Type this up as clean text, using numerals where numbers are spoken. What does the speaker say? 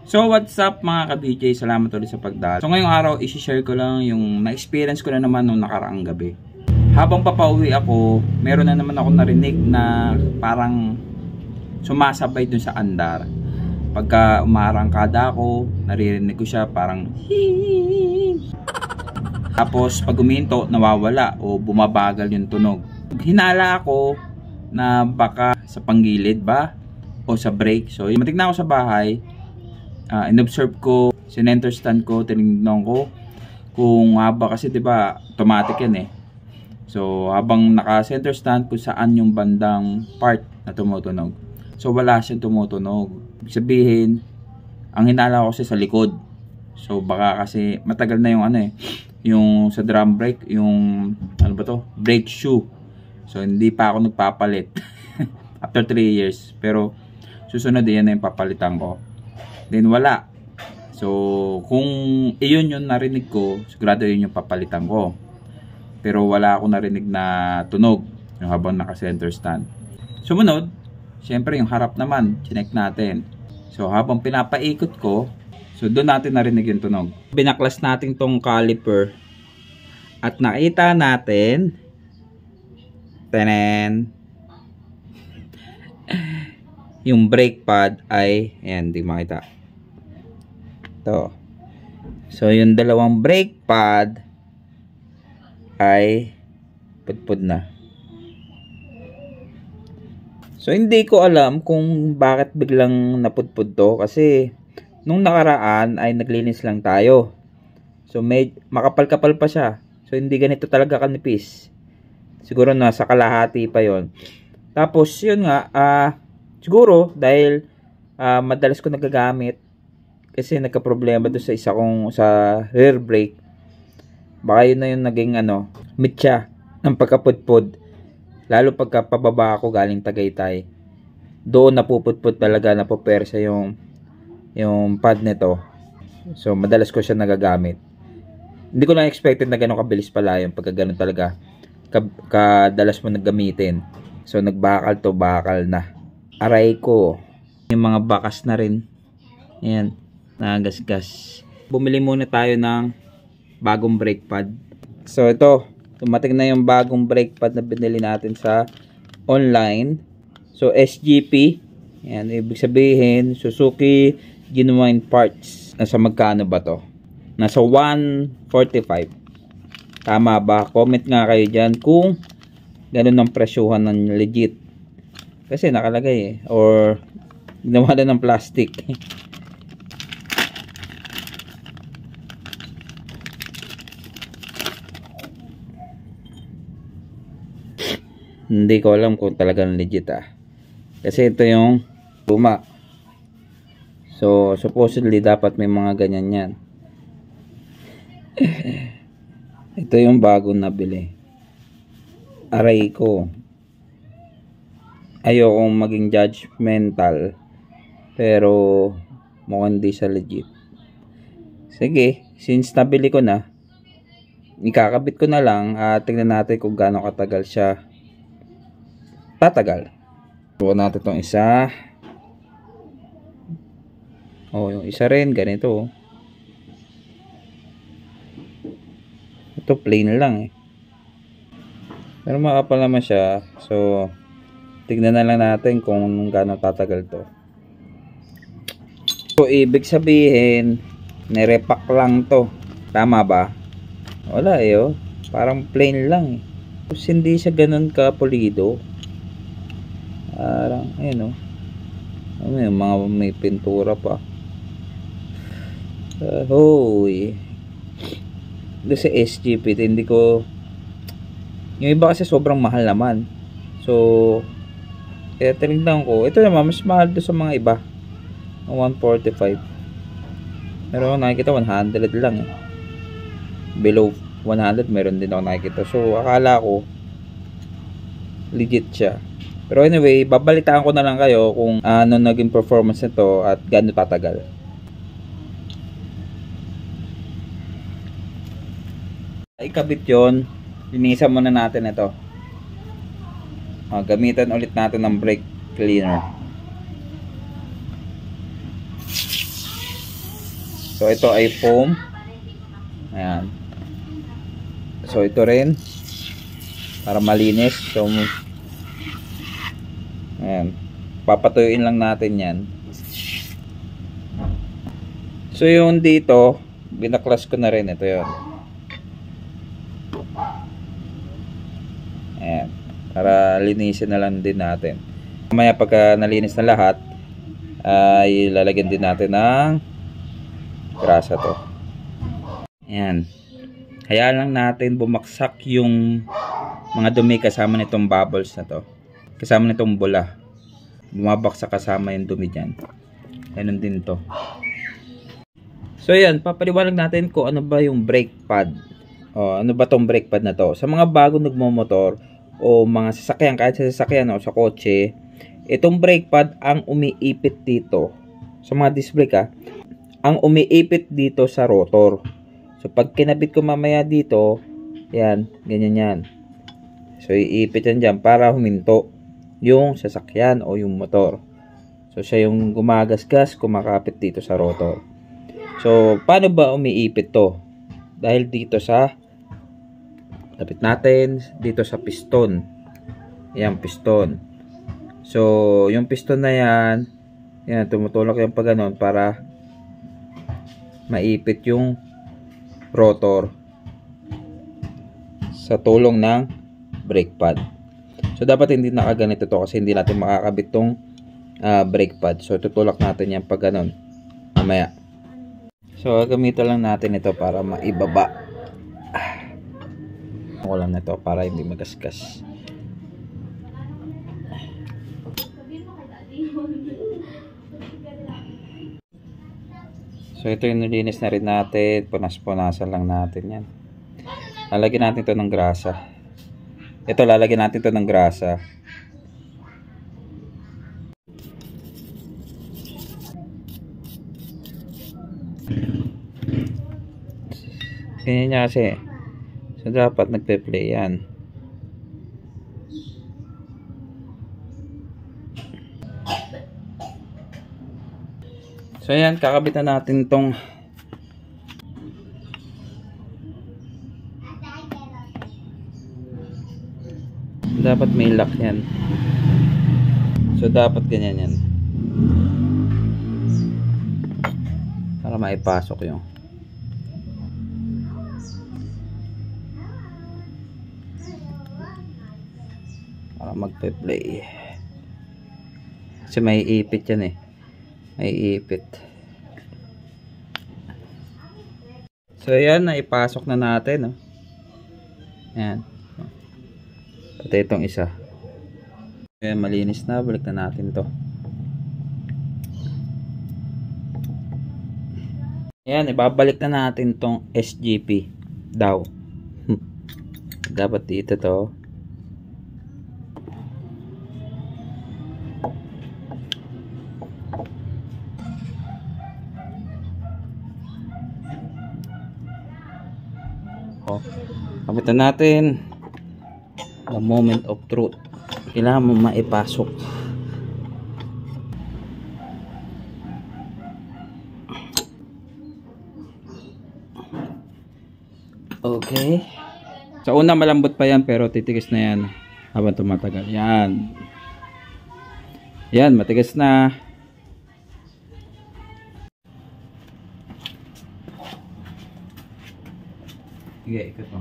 So what's up mga ka-BJ, salamat ulit sa pagdalo. So ngayong araw, isi-share ko lang yung na-experience ko na naman nung nakaraang gabi. Habang papauwi ako, meron na naman ako narinig na parang sumasabay dun sa andar. Pagka umarangkada ako, naririnig ko siya parang hihihi. Tapos pag uminto, nawawala o bumabagal yung tunog. Hinala ako na baka sa panggilid ba o sa brake. So matik na ako sa bahay. In-observe ko, sinenter stand ko, tinignan ko kung haba kasi 'di ba automatic yan eh. So habang naka-center stand kung saan yung bandang part na tumutunog. So wala siyang tumutunog. Ibig sabihin, ang hinala ko kasi sa likod. So baka kasi matagal na yung yung sa drum brake, yung brake shoe. So hindi pa ako nagpapalit after 3 years. Pero susunod yan na yung papalitan ko. Then wala. So kung iyon yung narinig ko, sigurado yun yung papalitan ko. Pero wala ako narinig na tunog yung habang naka-center stand. Sumunod, syempre yung harap naman, chinek natin. So habang pinapaikot ko, so doon natin narinig yung tunog. Binaklas natin tong caliper at nakita natin yung brake pad ay ayan, di makita to. So yung dalawang brake pad ay pudpud na. So hindi ko alam kung bakit biglang napudpud to, kasi nung nakaraan ay naglinis lang tayo. So may makapal-kapal pa siya. So hindi ganito talaga kanipis. Siguro nasa kalahati pa yon. Tapos yun nga, siguro dahil madalas ko nagagamit kasi nagka-problema doon sa isa kong sa rear brake. Baka yun na yung naging mitya ng pagkapudpud. Lalo pagka pababa ako galing Tagaytay. Doon napupudpud talaga, napupersa yung pad nito. So madalas ko siya nagagamit. Hindi ko lang expected na gano'ng kabilis pala yung pagka gano'n talaga kadalas mo naggamitin. So nagbakal to, bakal na. Aray ko. Yung mga bakas na rin. Ayan, nagasgas. Bumili muna tayo ng bagong brake pad. So ito, tumating na yung bagong brake pad na binili natin sa online. So SGP. Ayan, ibig sabihin Suzuki Genuine Parts. Nasa magkano ba to? Nasa 145. Tama ba? Comment nga kayo dyan kung ganun ang presyuhan ng legit. Kasi nakalagay eh. Or ginawa na ng plastic. Hindi ko alam kung talagang legit Kasi ito yung luma. So supposedly dapat may mga ganyan yan. Ito yung bagong nabili. Aray ko. Ayokong maging judgmental, pero mukhang hindi siya legit. Sige, since nabili ko na, ikakabit ko na lang at tingnan natin kung gaano katagal siya tatagal. Subukan natin itong isa. Yung isa rin ganito. Ito plain lang pero makapal naman siya. So tignan na lang natin kung gaano tatagal to. So ibig sabihin nirepack lang to. Tama ba? Wala parang plain lang Tapos hindi siya ganun kapulido. Parang may mga may pintura pa. Hoy. Doon sa SGP hindi ko, yung iba kasi sobrang mahal naman. So tinignan ko, ito naman mas mahal doon sa mga iba, 145. Pero nakikita 100 lang below 100 meron din ako nakikita. So akala ko legit siya. Pero anyway, babalitaan ko na lang kayo kung ano naging performance nito at gaano tatagal. Ikabit yun, linisan muna natin ito. Gamitan ulit natin ng brake cleaner. So ito ay foam. Ayan. So ito rin para malinis. So ayan. Papatuyuin lang natin yan. So yung dito, binaklas ko na rin. Ito yun. Ayan. Para linisin na lang din natin. Mamaya pagka nalinis na lahat, ay lalagyan din natin ng grasa to. Ayan. Hayaan lang natin bumaksak yung mga dumi kasama nitong bubbles na to. Kasama nitong bula. Bumabaksak kasama yung dumi dyan. Ganun din to. So ayan, papaliwanag natin kung ano ba yung brake pad. O, ano ba tong brake pad na to. Sa mga bagong nagmomotor o mga sasakyan, kahit sa sasakyan o sa kotse, itong brake pad ang umiipit dito. Sa mga disc brake ang umiipit dito sa rotor. So pag kinabit ko mamaya dito, yan, ganyan yan. So iipit yan dyan para huminto yung sasakyan o yung motor. So siya yung gumagasgas, kumakapit dito sa rotor. So paano ba umiipit to? Dahil dito sa tapit natin, dito sa piston. Yan, piston. So yung piston na yan, yan, tumutulak yan pa ganon para maipit yung rotor sa tulong ng brake pad. So dapat hindi nakaganito to kasi hindi natin makakabit tong brake pad. So tutulak natin yan pag ganon mamaya. So gamitan lang natin ito para maibaba. Ako lang nito para hindi magasgas. So ito yung nilinis na rin natin. Punas-punasan lang natin yan. Lalagyan natin ito ng grasa. Ito lalagyan natin ito ng grasa. Ganyan niya kasi. So dapat nagpe-play yan. So ayan, kakabitan natin tong dapat may lock yan. So dapat ganyan yan para maipasok yung para magpe-play kasi may ipit yan eh. May ipit. So ayan, naipasok na natin, oh. Ayan. Pati itong isa. Ayan, malinis na. Balik na natin to. Ayan, ibabalik na natin tong SGP daw. Dapat dito to. Kapitan natin the moment of truth. Kailangan mo maipasok. Okay. Sa una malambot pa yan pero titigas na yan habang tumatagal. Yan. Yan, matigas na. Sige, ikot mo.